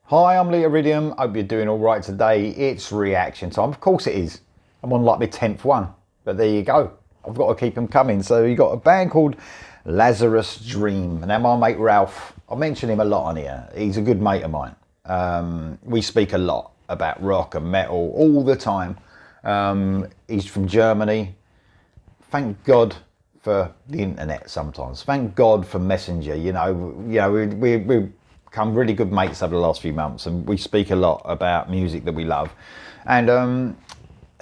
Hi, I'm Lee Iridium. Hope you're doing all right today. It's reaction time. Of course it is. I'm on like my 10th one, but there you go. I've got to keep them coming. So you got a band called Lazerus Dream. Now my mate Ralph, I mention him a lot on here. He's a good mate of mine. We speak a lot about rock and metal all the time. He's from Germany. Thank God for the internet sometimes. Thank God for Messenger. We've become really good mates over the last few months, and we speak a lot about music that we love. And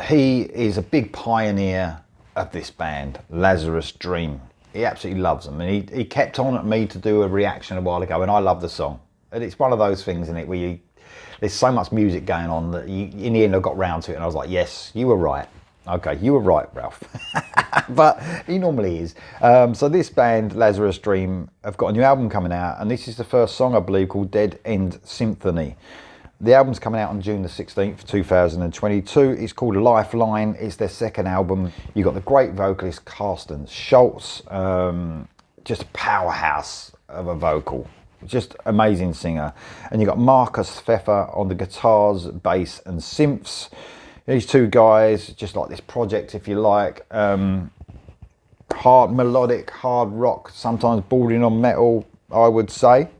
he is a big pioneer of this band, Lazerus Dream. He absolutely loves them, and he kept on at me to do a reaction a while ago, and I love the song. And it's one of those things, isn't it, where there's so much music going on that in the end I got round to it, and I was like, yes, you were right. Okay, you were right, Ralph. But he normally is. So this band, Lazerus Dream, have got a new album coming out, and this is the first song, I believe, called Dead End Symphony. The album's coming out on June the 16th, 2022. It's called Lifeline. It's their second album. You've got the great vocalist Carsten Schultz, just a powerhouse of a vocal. Just amazing singer. And you've got Marcus Pfeffer on the guitars, bass and synths. These two guys, just like this project, if you like, hard melodic, hard rock, sometimes bordering on metal, I would say.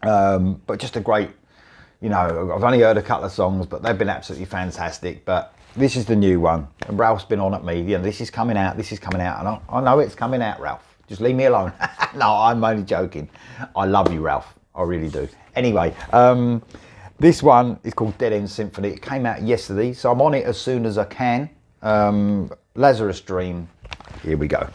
But just a great, I've only heard a couple of songs, but they've been absolutely fantastic. But this is the new one, and Ralph's been on at me. This is coming out, and I know it's coming out, Ralph. Just leave me alone. No, I'm only joking. I love you, Ralph. I really do. Anyway, this one is called Dead End Symphony. It came out yesterday, so I'm on it as soon as I can. Lazerus Dream. Here we go.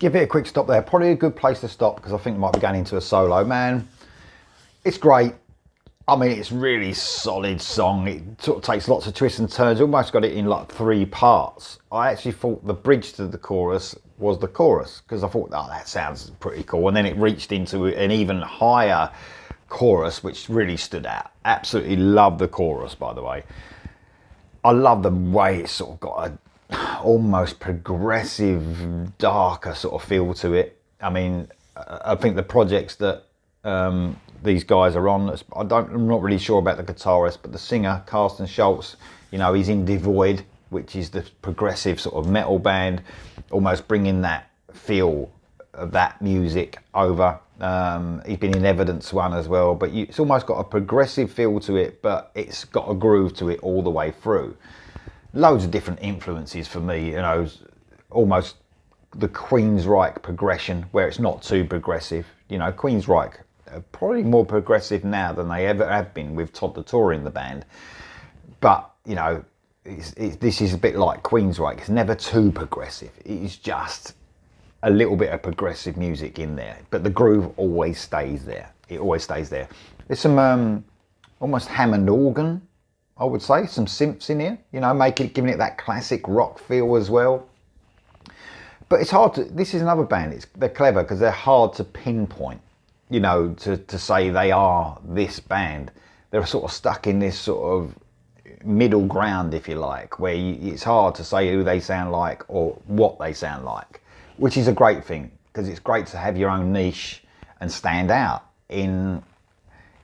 give it a quick stop there. Probably a good place to stop because I think I might be going into a solo. Man, it's great. I mean, it's really solid song. It sort of takes lots of twists and turns. Almost got it in like 3 parts. I actually thought the bridge to the chorus was the chorus because I thought, oh, that sounds pretty cool. And then it reached into an even higher chorus, which really stood out. Absolutely love the chorus, by the way. I love the way it's sort of got a almost progressive, darker sort of feel to it. I mean, I think the projects that these guys are on, I'm not really sure about the guitarist, but the singer, Carsten Schultz, you know, he's in Devoid, which is the progressive sort of metal band, almost bringing that feel of that music over. He's been in Evidence One as well, but it's almost got a progressive feel to it, but it's got a groove to it all the way through. Loads of different influences for me, you know, almost the Queensryche progression, where it's not too progressive. You know, Queensryche are probably more progressive now than they ever have been with Todd the Tour in the band. But, you know, this is a bit like Queensryche. It's never too progressive. It's just a little bit of progressive music in there, but the groove always stays there. It always stays there. There's some almost Hammond organ, I would say, some synths in here, you know, giving it that classic rock feel as well. But it's hard to, this is another band, they're clever because they're hard to pinpoint, you know, to say they are this band. They're sort of stuck in this sort of middle ground, if you like, where it's hard to say who they sound like or what they sound like, which is a great thing because it's great to have your own niche and stand out in,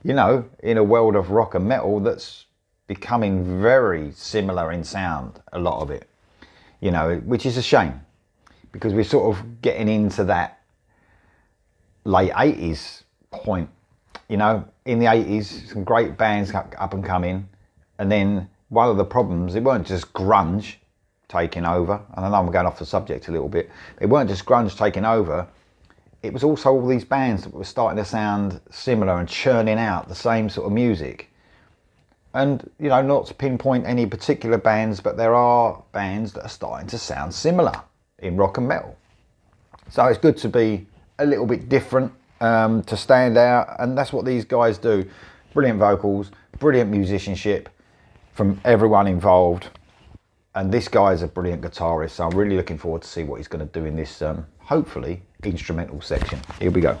you know, in a world of rock and metal that's becoming very similar in sound, a lot of it, you know, which is a shame because we're sort of getting into that late 80s point, you know. In the 80s, some great bands up and coming, and then one of the problems, it weren't just grunge taking over, and I know I'm going off the subject a little bit, it weren't just grunge taking over, it was also all these bands that were starting to sound similar and churning out the same sort of music. And, you know, not to pinpoint any particular bands, but there are bands that are starting to sound similar in rock and metal. So it's good to be a little bit different, to stand out, and that's what these guys do. Brilliant vocals, brilliant musicianship from everyone involved, and this guy is a brilliant guitarist, so I'm really looking forward to see what he's going to do in this, hopefully, instrumental section. Here we go.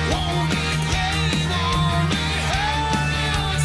Won't be paid, won't be hurt,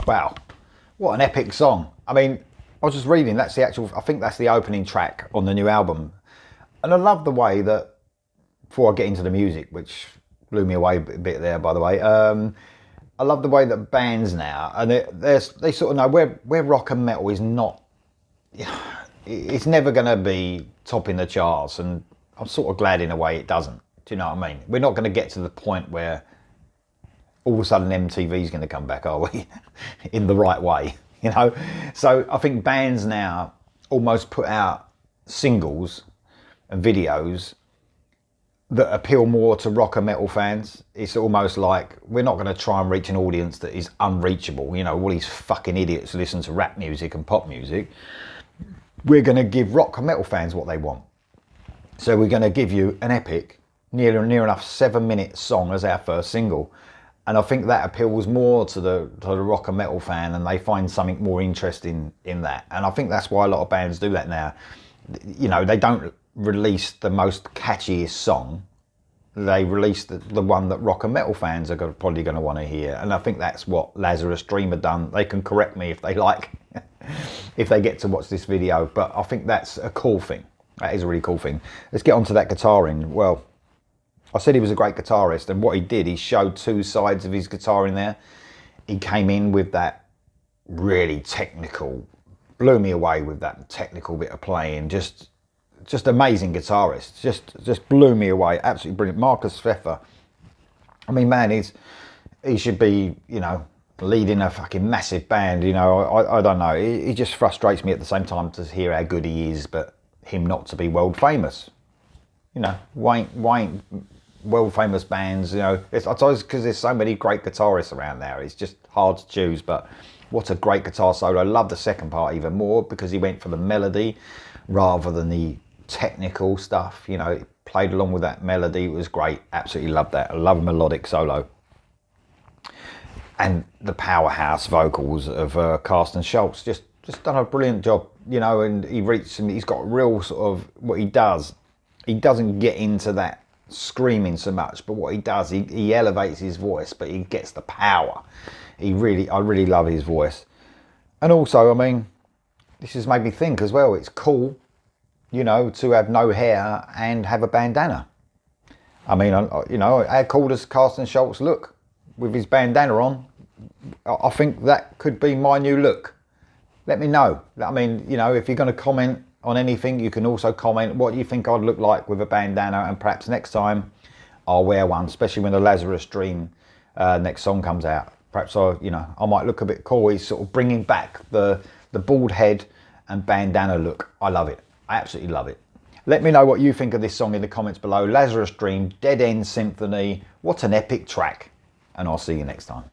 Wow, what an epic song. I mean, I was just reading, that's the actual, I think that's the opening track on the new album. And I love the way that, before I get into the music, which blew me away a bit there, by the way, I love the way that bands now, and they sort of know where rock and metal is not, it's never going to be topping the charts, and I'm sort of glad in a way it doesn't. Do you know what I mean? We're not going to get to the point where all of a sudden MTV's going to come back, are we? In the right way, you know? So I think bands now almost put out singles and videos that appeal more to rock and metal fans. It's almost like we're not going to try and reach an audience that is unreachable. You know, all these fucking idiots listen to rap music and pop music. We're going to give rock and metal fans what they want. So we're going to give you an epic, near enough 7-minute song as our first single. And I think that appeals more to the rock and metal fan, and they find something more interesting in that. And I think that's why a lot of bands do that now. You know, they don't release the most catchiest song. They release the one that rock and metal fans are probably going to want to hear. And I think that's what Lazerus Dream have done. They can correct me if they like, if they get to watch this video. But I think that's a cool thing. That is a really cool thing. Let's get on to that guitaring. Well, I said he was a great guitarist, and what he did, he showed two sides of his guitar in there. He came in with that really technical, blew me away with that technical bit of playing. Just amazing guitarist. Just blew me away. Absolutely brilliant. Marcus Pfeffer. I mean, man, he should be, you know, leading a fucking massive band. You know, I don't know. He just frustrates me at the same time to hear how good he is, but him not to be world famous. You know, why ain't world famous bands, you know, I suppose because there's so many great guitarists around there, it's just hard to choose. But what a great guitar solo. I love the second part even more because he went for the melody rather than the technical stuff. You know, it played along with that melody. It was great. Absolutely loved that. I love a melodic solo. And the powerhouse vocals of Carsten Schultz, just done a brilliant job, you know. And he's got real sort of what he does. He doesn't get into that screaming so much, but what he does, he elevates his voice, but he gets the power. I really love his voice. And also, I mean, this has made me think as well, it's cool, you know, to have no hair and have a bandana. I mean, you know, how cool does Carsten Schultz look with his bandana on? I think that could be my new look. Let me know. I mean, you know, if you're going to comment on anything, you can also comment what you think I'd look like with a bandana, and perhaps next time I'll wear one, especially when the Lazerus Dream next song comes out. Perhaps I might look a bit cool. He's sort of bringing back the bald head and bandana look. I love it. I absolutely love it. Let me know what you think of this song in the comments below. Lazerus Dream, Dead End Symphony. What an epic track. And I'll see you next time.